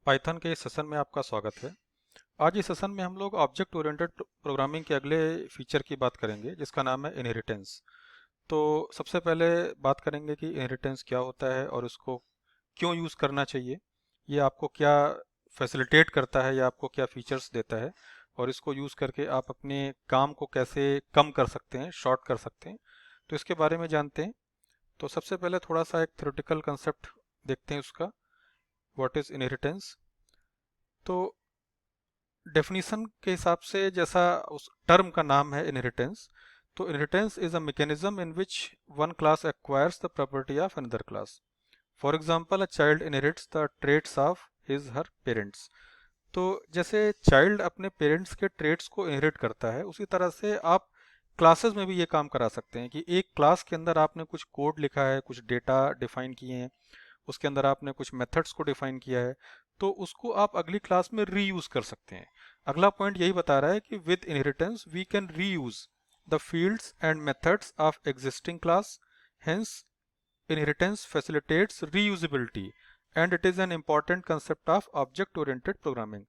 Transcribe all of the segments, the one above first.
Python के इस session में आपका स्वागत है। आज इस सेशन में हम लोग ऑब्जेक्ट ओरिएंटेड प्रोग्रामिंग के अगले फीचर की बात करेंगे जिसका नाम है इनहेरिटेंस। तो सबसे पहले बात करेंगे कि इनहेरिटेंस क्या होता है और उसको क्यों यूज़ करना चाहिए, ये आपको क्या फैसिलिटेट करता है या आपको क्या फीचर्स देता है, और इसको यूज़ करके आप अपने काम को कैसे कम कर सकते हैं, शॉर्ट कर सकते हैं। तो इसके बारे में जानते हैं। तो सबसे पहले थोड़ा सा एक थ्योरेटिकल कंसेप्ट देखते हैं उसका, व्हाट इज़ इनहेरिटेंस। तो डेफिनेशन के हिसाब से जैसा उस टर्म का नाम है इनहेरिटेंस, तो inheritance is a mechanism in which one class acquires the property of another class. For example, a child inherits the traits of his her parents. तो जैसे चाइल्ड अपने पेरेंट्स के ट्रेट्स को इनहेरिट करता है, उसी तरह से आप क्लासेस में भी ये काम करा सकते हैं कि एक क्लास के अंदर आपने कुछ कोड लिखा है, कुछ डेटा डिफाइन किए हैं, उसके अंदर आपने कुछ मेथड्स को डिफाइन किया है, तो उसको आप अगली क्लास में रीयूज कर सकते हैं। अगला पॉइंट यही बता रहा है कि with inheritance we can reuse the fields and methods of existing class. Hence inheritance facilitates reusability and it is an important concept of object oriented programming.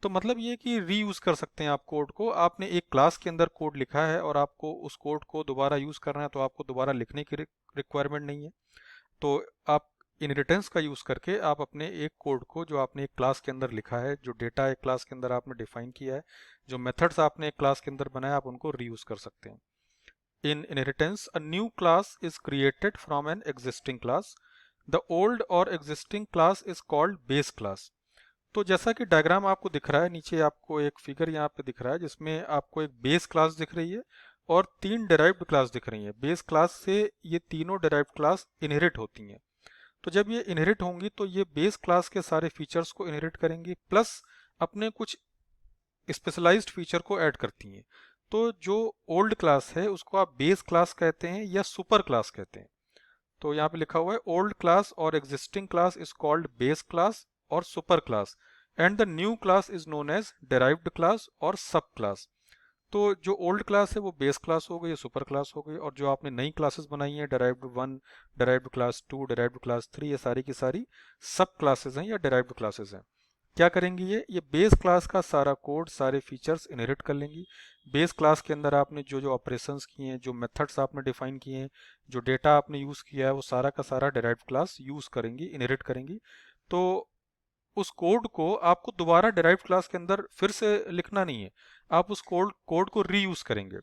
तो मतलब ये कि रीयूज कर सकते हैं आप कोड को। आपने एक क्लास के अंदर कोड लिखा है और आपको उस कोड को दोबारा यूज करना है, तो आपको दोबारा लिखने की रिक्वायरमेंट नहीं है। तो आप इनहेरिटेंस का यूज़ करके आप अपने एक कोड को जो आपने एक क्लास के अंदर लिखा है, जो डेटा एक क्लास के अंदर आपने डिफाइन किया है, जो मेथड्स आपने एक क्लास के अंदर बनाया, आप उनको रीयूज कर सकते हैं। In inheritance a new class is created from an existing class. The old और existing class is called base class. तो जैसा कि डायग्राम आपको दिख रहा है, नीचे आपको एक फिगर यहाँ पे दिख रहा है जिसमें आपको एक बेस क्लास दिख रही है और तीन डिराइव्ड क्लास दिख रही है। बेस क्लास से ये तीनों डिराइव्ड क्लास इनहेरिट होती हैं। तो जब ये इनहेरिट होंगी तो ये बेस क्लास के सारे फीचर्स को इनहेरिट करेंगी, प्लस अपने कुछ स्पेशलाइज्ड फीचर को ऐड करती हैं। तो जो ओल्ड क्लास है उसको आप बेस क्लास कहते हैं या सुपर क्लास कहते हैं। तो यहाँ पे लिखा हुआ है ओल्ड क्लास और existing class is called base class और super class, and the new class is known as derived class और सब क्लास। तो जो ओल्ड क्लास है वो बेस क्लास हो गई, सुपर क्लास हो गई, और जो आपने नई क्लासेस बनाई हैं, derived one, derived class two, derived class three, ये सारी की सारी सब क्लासेस हैं या डिराइव्ड क्लासेस हैं। क्या करेंगी ये बेस क्लास का सारा कोड, सारे फीचर्स इनहेरिट कर लेंगी। बेस क्लास के अंदर आपने जो जो ऑपरेशंस किए हैं, जो मेथड्स आपने डिफाइन किए हैं, जो डेटा आपने यूज़ किया है, वो सारा का सारा डिराइव्ड क्लास यूज़ करेंगी, इनहेरिट करेंगी। तो उस कोड को आपको दोबारा डिराइव्ड क्लास के अंदर फिर से लिखना नहीं है, आप उस कोड को रीयूज करेंगे।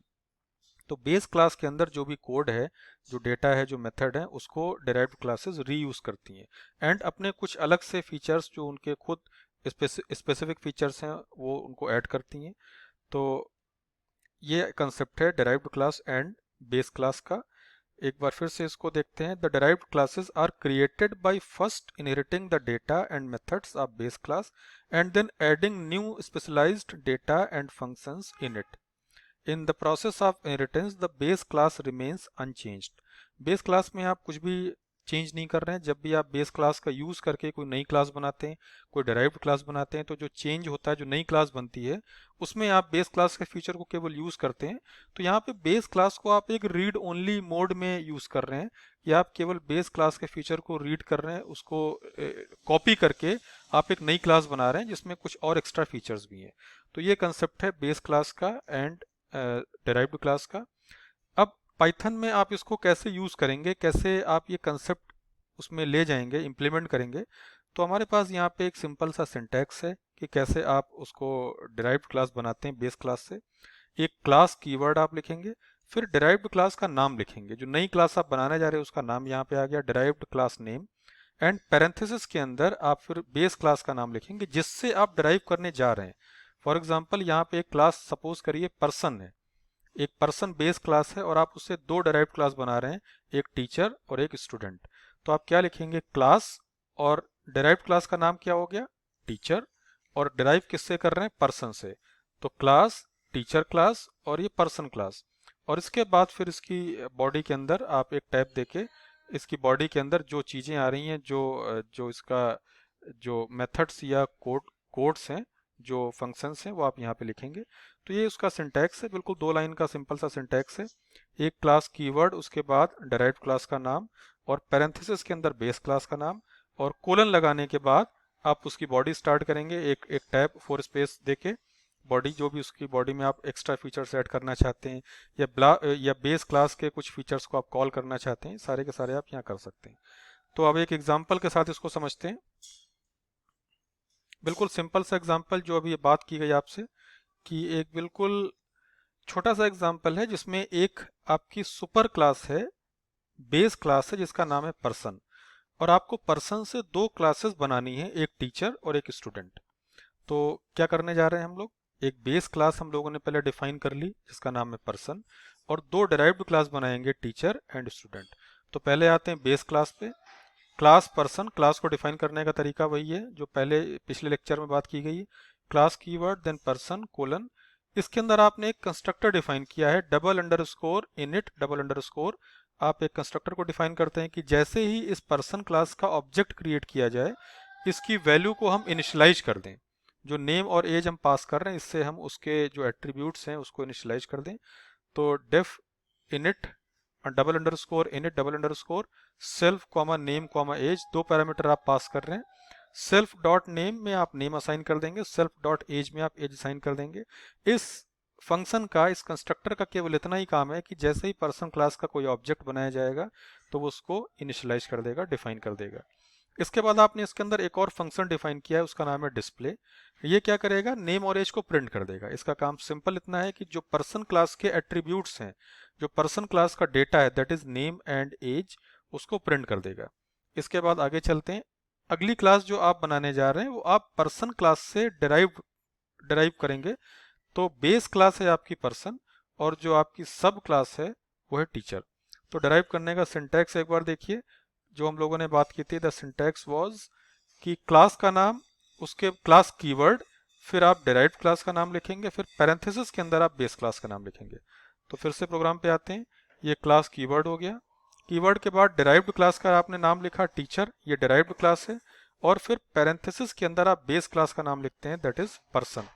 तो बेस क्लास के अंदर जो भी कोड है, जो डेटा है, जो मेथड है, उसको डिराइव्ड क्लासेस रीयूज करती हैं एंड अपने कुछ अलग से फीचर्स जो उनके खुद स्पेसिफिक फीचर्स हैं वो उनको ऐड करती हैं। तो ये कंसेप्ट है derived class and base class का। एक बार फिर से इसको देखते हैं। The derived classes are created by first inheriting the data and methods of base class and then adding new specialised data and functions in it. In the process of inheritance the base class remains unchanged. Base class में आप कुछ भी change नहीं कर रहे हैं। जब भी आप बेस क्लास का यूज करके कोई नई क्लास बनाते हैं, कोई डिराइव्ड क्लास बनाते हैं, तो जो चेंज होता है, जो नई क्लास बनती है, उसमें आप बेस क्लास के फीचर को केवल यूज करते हैं। तो यहाँ पे बेस क्लास को आप एक रीड ओनली मोड में यूज कर रहे हैं, या आप केवल बेस क्लास के फीचर को रीड कर रहे हैं, उसको कॉपी करके आप एक नई क्लास बना रहे हैं जिसमें कुछ और एक्स्ट्रा फीचर्स भी हैं। तो ये कंसेप्ट है बेस क्लास का एंड डिराइव्ड क्लास का। अब पाइथन में आप इसको कैसे यूज करेंगे, कैसे आप ये कंसेप्ट उसमें ले जाएंगे, इंप्लीमेंट करेंगे। तो हमारे पास यहाँ पे एक सिंपल सा सिंटैक्स है कि कैसे आप उसको डिराइव्ड क्लास बनाते हैं बेस क्लास से। एक क्लास कीवर्ड आप लिखेंगे, फिर डिराइव्ड क्लास का नाम लिखेंगे। जो नई क्लास आप बनाने जा रहे हैं उसका नाम यहाँ पे आ गया, derived class name, and parenthesis के अंदर आप फिर बेस क्लास का नाम लिखेंगे जिससे आप डिराइव करने जा रहे हैं। फॉर एग्जाम्पल, यहाँ पे एक क्लास सपोज करिए पर्सन है, एक पर्सन बेस क्लास है और आप उससे दो डिराइव्ड क्लास बना रहे हैं, एक टीचर और एक स्टूडेंट। तो आप क्या लिखेंगे, क्लास, और डिराइव्ड क्लास का नाम क्या हो गया, टीचर, और डिराइव किससे कर रहे हैं, पर्सन से। तो क्लास, टीचर क्लास और ये पर्सन क्लास। और इसके बाद फिर इसकी बॉडी के अंदर आप एक टैब देके इसकी बॉडी के अंदर जो चीज़ें आ रही हैं, जो जो इसका जो मेथड्स या कोड्स हैं, जो फंक्शंस हैं, वो आप यहाँ पे लिखेंगे। तो ये उसका सिंटैक्स है, बिल्कुल दो लाइन का सिंपल सा सिंटैक्स है। एक क्लास कीवर्ड, उसके बाद डिराइव्ड क्लास का नाम, और पैरेंथेसिस के अंदर बेस क्लास का नाम, और कोलन लगाने के बाद आप उसकी बॉडी स्टार्ट करेंगे एक एक टैब फॉर स्पेस देके, बॉडी जो भी उसकी बॉडी में आप एक्स्ट्रा फीचर्स ऐड करना चाहते हैं या बेस क्लास के कुछ फीचर्स को आप कॉल करना चाहते हैं, सारे के सारे आप यहाँ कर सकते हैं। तो अब एक एग्जांपल के साथ इसको समझते हैं। बिल्कुल सिंपल सा एग्जांपल जो अभी बात की गई आपसे, कि एक बिल्कुल छोटा सा एग्जांपल है जिसमें एक आपकी सुपर क्लास है, बेस क्लास है जिसका नाम है पर्सन, और आपको पर्सन से दो क्लासेस बनानी है, एक टीचर और एक स्टूडेंट। तो क्या करने जा रहे हैं हम लोग, एक बेस क्लास हम लोगों ने पहले डिफाइन कर ली जिसका नाम है पर्सन, और दो डिराइव्ड क्लास बनाएंगे टीचर एंड स्टूडेंट। तो पहले आते हैं बेस क्लास पे। क्लास पर्सन, क्लास को डिफाइन करने का तरीका वही है जो पहले पिछले लेक्चर में बात की गई है। Class keyword then person colon, इसके अंदर आपने एक कंस्ट्रक्टर डिफाइन किया है double underscore init double underscore. आप एक कंस्ट्रक्टर को डिफाइन करते हैं कि जैसे ही इस पर्सन क्लास का ऑब्जेक्ट क्रिएट किया जाए, इसकी वैल्यू को हम इनिशियलाइज कर दें। जो नेम और एज हम पास कर रहे हैं, इससे हम उसके जो एट्रीब्यूट्स हैं उसको इनिशियलाइज कर दें। तो def init double underscore init double underscore self comma name comma age, दो पैरामीटर आप पास कर रहे हैं। सेल्फ डॉट नेम में आप नेम असाइन कर देंगे, सेल्फ डॉट एज में आप एज असाइन कर देंगे। इस फंक्शन का, इस कंस्ट्रक्टर का केवल इतना ही काम है कि जैसे ही पर्सन क्लास का कोई ऑब्जेक्ट बनाया जाएगा तो वो उसको इनिशियलाइज कर देगा, डिफाइन कर देगा। इसके बाद आपने इसके अंदर एक और फंक्शन डिफाइन किया है, उसका नाम है डिस्प्ले। ये क्या करेगा, नेम और एज को प्रिंट कर देगा। इसका काम सिंपल इतना है कि जो पर्सन क्लास के एट्रीब्यूट्स हैं, जो पर्सन क्लास का डेटा है that is name and age, उसको प्रिंट कर देगा। इसके बाद आगे चलते हैं। अगली क्लास जो आप बनाने जा रहे हैं वो आप पर्सन क्लास से डिराइव करेंगे। तो बेस क्लास है आपकी पर्सन, और जो आपकी सब क्लास है वो है टीचर। तो डिराइव करने का सिंटैक्स एक बार देखिए, जो हम लोगों ने बात की थी। द सिंटैक्स वाज कि क्लास का नाम, उसके क्लास कीवर्ड, फिर आप डिराइव्ड क्लास का नाम लिखेंगे, फिर पैरेंथेसिस के अंदर आप बेस क्लास का नाम लिखेंगे। तो फिर से प्रोग्राम पे आते हैं। ये क्लास कीवर्ड हो गया, कीवर्ड के बाद डिराइव्ड क्लास का आपने नाम लिखा टीचर, ये डिराइव्ड क्लास है, और फिर पैरेंथेसिस के अंदर आप बेस क्लास का नाम लिखते हैं दैट इज पर्सन।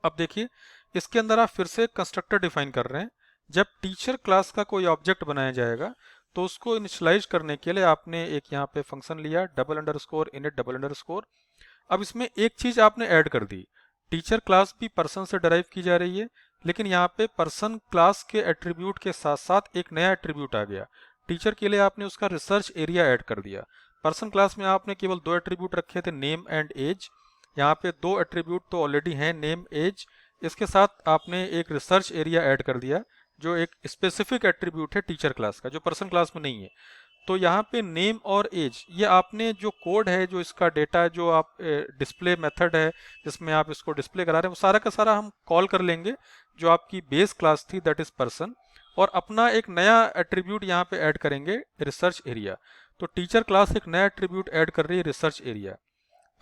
अब देखिए, इसके अंदर आप फिर से कंस्ट्रक्टर डिफाइन कर रहे हैं। जब टीचर क्लास का कोई ऑब्जेक्ट बनाया जाएगा तो उसको इनिशियलाइज करने के लिए आपने एक यहाँ पे फंक्शन लिया double underscore init double underscore. अब इसमें एक चीज आपने ऐड कर दी, टीचर क्लास भी पर्सन से डिराइव की जा रही है, लेकिन यहाँ पे पर्सन क्लास के एट्रीब्यूट के साथ साथ एक नया एट्रीब्यूट आ गया। टीचर के लिए आपने उसका रिसर्च एरिया ऐड कर दिया। पर्सन क्लास में आपने केवल दो एट्रीब्यूट रखे थे, नेम एंड एज। यहाँ पे दो एट्रीब्यूट तो ऑलरेडी हैं, नेम एज। इसके साथ आपने एक रिसर्च एरिया ऐड कर दिया जो एक स्पेसिफिक एट्रीब्यूट है टीचर क्लास का, जो पर्सन क्लास में नहीं है। तो यहाँ पे नेम और एज, ये आपने जो कोड है, जो इसका डेटा है, जो आप डिस्प्ले मेथड है जिसमें आप इसको डिस्प्ले करा रहे हैं, वो सारा का सारा हम कॉल कर लेंगे जो आपकी बेस क्लास थी दैट इज पर्सन, और अपना एक नया एट्रीब्यूट यहाँ पे ऐड करेंगे रिसर्च एरिया। तो टीचर क्लास एक नया एट्रीब्यूट ऐड कर रही है रिसर्च एरिया।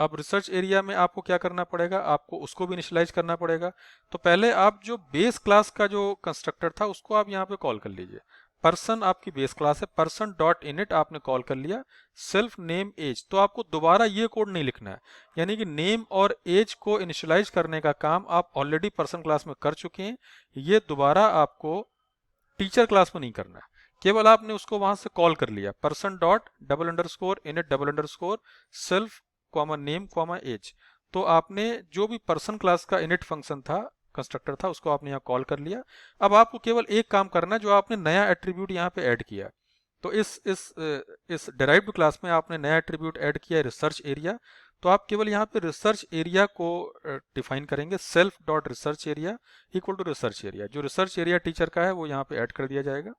अब रिसर्च एरिया में आपको क्या करना पड़ेगा, आपको उसको भी इनिशियलाइज करना पड़ेगा। तो पहले आप जो बेस क्लास का जो कंस्ट्रक्टर था उसको आप यहाँ पे कॉल कर लीजिए। पर्सन आपकी बेस क्लास है, पर्सन डॉट इनिट आपने कॉल कर लिया, सेल्फ नेम एज। तो आपको दोबारा ये कोड नहीं लिखना है, यानी कि नेम और एज को इनिशियलाइज करने का काम आप ऑलरेडी पर्सन क्लास में कर चुके हैं। ये दोबारा आपको टीचर क्लास में नहीं करना है, केवल आपने उसको वहां से कॉल कर लिया, person dot double underscore init double underscore self comma name comma age. तो आपने जो भी पर्सन क्लास का इनिट फंक्शन था, कंस्ट्रक्टर था, उसको आपने यहाँ कॉल कर लिया। अब आपको केवल एक काम करना है, जो आपने नया एट्रीब्यूट यहाँ पे ऐड किया। तो इस डिराइव्ड क्लास में आपने नया एट्रीब्यूट ऐड किया है रिसर्च एरिया। तो आप केवल यहाँ पे रिसर्च एरिया को डिफाइन करेंगे, self dot research area equal to research area. जो रिसर्च एरिया टीचर का है वो यहाँ पे ऐड कर दिया जाएगा।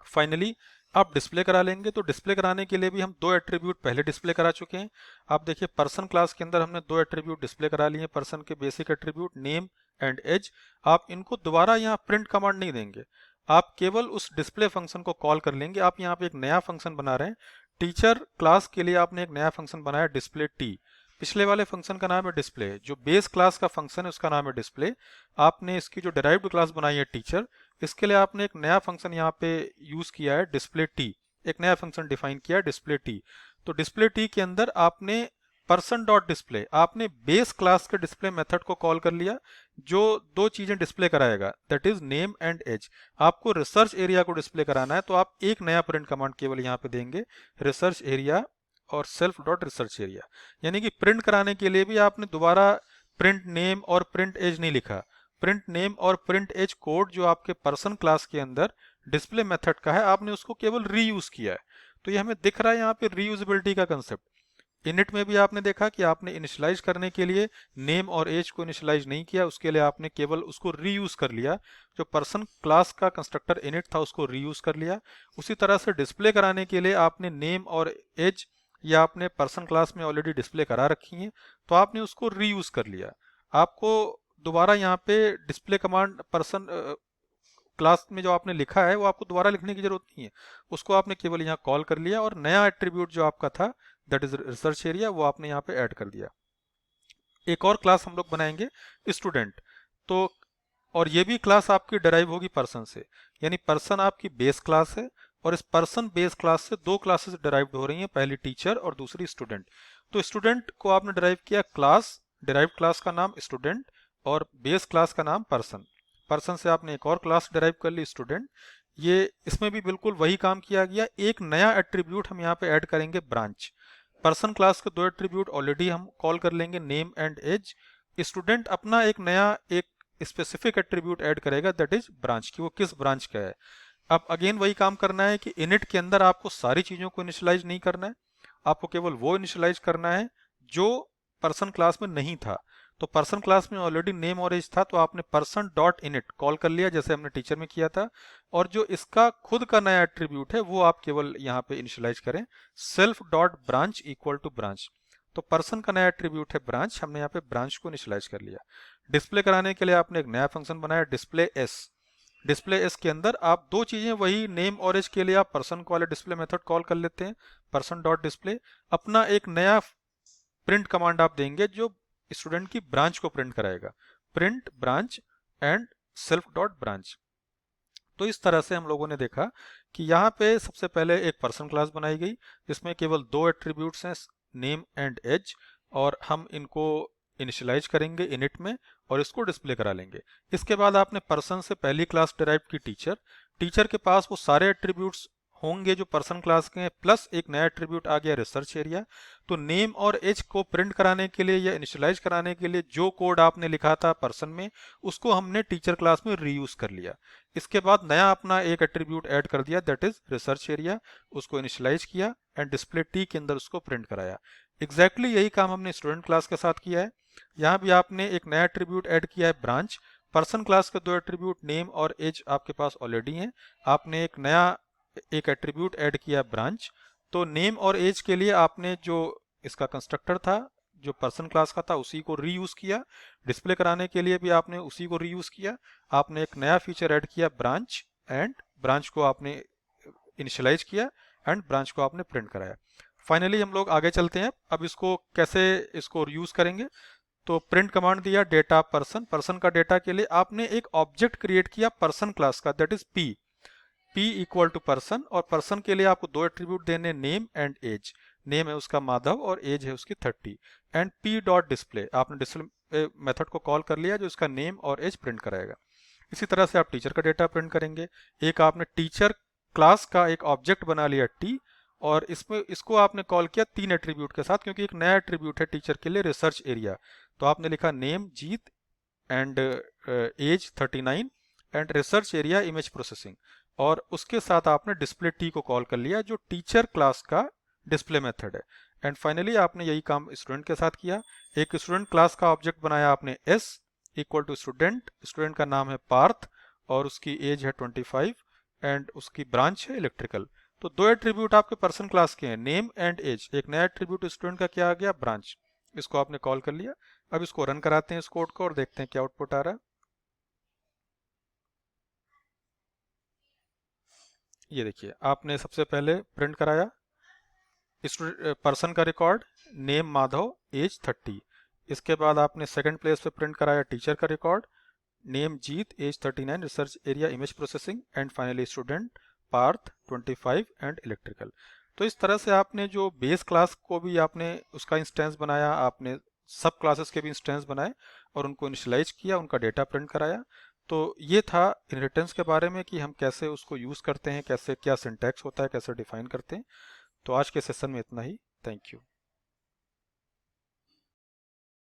फाइनली आप डिस्प्ले करा लेंगे। तो डिस्प्ले कराने के लिए भी हम दो एट्रीब्यूट पहले डिस्प्ले करा चुके हैं। आप देखिए, पर्सन क्लास के अंदर हमने दो एट्रीब्यूट डिस्प्ले करा लिए हैं, पर्सन के basic attribute name and age. आप इनको दोबारा यहाँ प्रिंट कमांड नहीं देंगे, आप केवल उस डिस्प्ले फंक्शन को कॉल कर लेंगे। आप यहाँ पे एक नया फंक्शन बना रहे हैं, टीचर क्लास के लिए आपने एक नया फंक्शन बनाया डिस्प्ले टी। पिछले वाले फंक्शन का नाम है डिस्प्ले, जो बेस क्लास का फंक्शन है उसका नाम है डिस्प्ले। आपने इसकी जो डिराइव्ड क्लास बनाई है टीचर, इसके लिए आपने एक नया फंक्शन यहाँ पे यूज किया है डिस्प्ले टी, एक नया फंक्शन डिफाइन किया है डिस्प्ले टी। तो डिस्प्ले टी के अंदर आपने पर्सन डॉट डिस्प्ले, आपने बेस क्लास के डिस्प्ले मेथड को कॉल कर लिया, जो दो चीजें डिस्प्ले कराएगा that is name and age. आपको रिसर्च एरिया को डिस्प्ले कराना है, तो आप एक नया प्रिंट कमांड केवल यहाँ पे देंगे, रिसर्च एरिया और सेल्फ डॉट रिसर्च एरिया। यानी कि प्रिंट कराने के लिए भी आपने दोबारा प्रिंट नेम और प्रिंट एज नहीं लिखा। प्रिंट नेम और प्रिंट एज कोड जो आपके पर्सन क्लास के अंदर डिस्प्ले मेथड का है, आपने उसको केवल रीयूज किया है। तो ये हमें दिख रहा है यहाँ पे रीयूजेबिलिटी का कंसेप्ट। इनिट में भी आपने देखा कि आपने इनिशियलाइज करने के लिए नेम और एज को इनिशियलाइज नहीं किया, उसके लिए आपने केवल उसको रीयूज कर लिया। जो पर्सन क्लास का कंस्ट्रक्टर इनिट था उसको रीयूज कर लिया। उसी तरह से डिस्प्ले कराने के लिए आपने नेम और एज या आपने पर्सन क्लास में ऑलरेडी डिस्प्ले करा रखी हैं, तो आपने उसको रीयूज कर लिया। आपको दोबारा यहाँ पे डिस्प्ले कमांड पर्सन क्लास में जो आपने लिखा है वो आपको दोबारा लिखने की जरूरत नहीं है, उसको आपने केवल यहाँ कॉल कर लिया और नया एट्रीब्यूट जो आपका था दैट इज रिसर्च एरिया वो आपने यहाँ पे ऐड कर दिया। एक और क्लास हम लोग बनाएंगे स्टूडेंट। तो और ये भी क्लास आपकी डिराइव होगी पर्सन से, यानी पर्सन आपकी बेस क्लास है और इस पर्सन बेस क्लास से दो क्लासेस डिराइव्ड हो रही हैं, पहली टीचर और दूसरी स्टूडेंट। तो स्टूडेंट को आपने डिराइव किया क्लास, डिराइव्ड क्लास का नाम स्टूडेंट और बेस क्लास का नाम पर्सन। पर्सन से आपने एक और क्लास डिराइव कर ली स्टूडेंट। ये इसमें भी बिल्कुल वही काम किया गया। एक नया एट्रीब्यूट हम यहाँ पे ऐड करेंगे ब्रांच। पर्सन क्लास के दो एट्रीब्यूट ऑलरेडी हम कॉल कर लेंगे नेम एंड एज। स्टूडेंट अपना एक नया एक स्पेसिफिक एट्रीब्यूट ऐड करेगा दैट इज ब्रांच, की वो किस ब्रांच का है। अब अगेन वही काम करना है कि इनिट के अंदर आपको सारी चीजों को इनिशियलाइज नहीं करना है, आपको केवल वो इनिशियलाइज करना है जो पर्सन क्लास में नहीं था। तो पर्सन क्लास में ऑलरेडी नेम और एज था, तो आपने पर्सन डॉट इनिट कॉल कर लिया जैसे हमने टीचर में किया था। और जो इसका खुद का नया एट्रीब्यूट है वो आप केवल यहाँ पे इनिशियलाइज करें, self dot branch equal to branch. तो पर्सन का नया एट्रीब्यूट है ब्रांच, हमने यहाँ पे ब्रांच को इनिशियलाइज कर लिया। डिस्प्ले कराने के लिए आपने एक नया फंक्शन बनाया डिस्प्ले एस। डिस्प्ले एस के अंदर आप दो चीजें वही नेम और एज के लिए आप पर्सन को वाले डिस्प्ले मेथड कॉल कर लेते हैं, पर्सन डॉट डिस्प्ले। अपना एक नया प्रिंट कमांड आप देंगे जो स्टूडेंट की ब्रांच को प्रिंट कराएगा, print branch and self dot branch. तो इस तरह से हम लोगों ने देखा कि यहाँ पे सबसे पहले एक पर्सन क्लास बनाई गई जिसमें केवल दो एट्रीब्यूट्स हैं नेम एंड एज, और हम इनको इनिशियलाइज करेंगे इनिट में और इसको डिस्प्ले करा लेंगे। इसके बाद आपने पर्सन से पहली क्लास डिराइव की टीचर। टीचर के पास वो सारे एट्रीब्यूट्स होंगे जो पर्सन क्लास के हैं, प्लस एक नया एट्रीब्यूट आ गया रिसर्च एरिया। तो नेम और एज को प्रिंट कराने के लिए या इनिशियलाइज कराने के लिए जो कोड आपने लिखा था पर्सन में उसको हमने टीचर क्लास में रीयूज कर लिया। इसके बाद नया अपना एक एट्रीब्यूट ऐड कर दिया दैट इज रिसर्च एरिया, उसको इनिशियलाइज किया एंड डिस्प्ले टी के अंदर उसको प्रिंट कराया। एग्जैक्टली यही काम हमने स्टूडेंट क्लास के साथ किया है। यहाँ भी आपने एक नया एट्रीब्यूट ऐड किया है ब्रांच। पर्सन क्लास के दो एट्रीब्यूट नेम और एज आपके पास ऑलरेडी हैं, आपने एक नया एक एट्रीब्यूट ऐड किया ब्रांच। तो नेम और एज के लिए आपने जो इसका कंस्ट्रक्टर था जो पर्सन क्लास का था उसी को रीयूज किया। डिस्प्ले कराने के लिए भी आपने उसी को रीयूज किया। आपने एक नया फीचर ऐड किया ब्रांच एंड ब्रांच को आपने इनिशियलाइज किया एंड ब्रांच को आपने प्रिंट कराया। फाइनली हम लोग आगे चलते हैं, अब इसको कैसे इसको यूज करेंगे। तो प्रिंट कमांड दिया डेटा पर्सन, पर्सन का डेटा के लिए आपने एक ऑब्जेक्ट क्रिएट किया पर्सन क्लास का that is P, p equal to person. और पर्सन के लिए आपको दो एट्रीब्यूट देने नेम एंड एज। नेम है उसका माधव और एज है उसकी 30 एंड p डॉट डिस्प्ले, आपने डिस्प्ले मेथड को कॉल कर लिया जो इसका नेम और एज प्रिंट कराएगा। इसी तरह से आप टीचर का डेटा प्रिंट करेंगे। एक आपने टीचर क्लास का एक ऑब्जेक्ट बना लिया t और इसमें इसको आपने कॉल किया तीन एट्रीब्यूट के साथ क्योंकि एक नया एट्रीब्यूट है टीचर के लिए रिसर्च एरिया। तो आपने लिखा name Jeet and age 39 and research area image processing, और उसके साथ आपने डिस्प्ले टी को कॉल कर लिया जो टीचर क्लास का डिस्प्ले मेथड है। एंड फाइनली आपने यही काम स्टूडेंट के साथ किया। एक स्टूडेंट क्लास का ऑब्जेक्ट बनाया आपने S equal to student, student का नाम है पार्थ और उसकी एज है 25 एंड उसकी ब्रांच है इलेक्ट्रिकल। तो दो एट्रीब्यूट आपके पर्सन क्लास के हैं नेम एंड एज, एक नया एट्रीब्यूट स्टूडेंट का क्या आ गया ब्रांच, इसको आपने कॉल कर लिया। अब इसको रन कराते हैं इस कोड को और देखते हैं क्या आउटपुट आ रहा है। ये देखिए आपने सबसे पहले प्रिंट कराया पर्सन का रिकॉर्ड नेम माधव एज 30। इसके बाद आपने सेकंड प्लेस पे प्रिंट कराया टीचर का record name Jeet age 39 research area image processing and finally student Parth 25 and electrical. तो इस तरह से आपने जो बेस क्लास को भी आपने उसका इंस्टेंस बनाया, आपने सब क्लासेस के भी इंस्टेंस बनाए और उनको इनिशियलाइज किया, उनका डेटा प्रिंट कराया। तो ये था इनहेरिटेंस के बारे में कि हम कैसे उसको यूज़ करते हैं, कैसे क्या सिंटैक्स होता है, कैसे डिफाइन करते हैं। तो आज के सेशन में इतना ही। Thank you.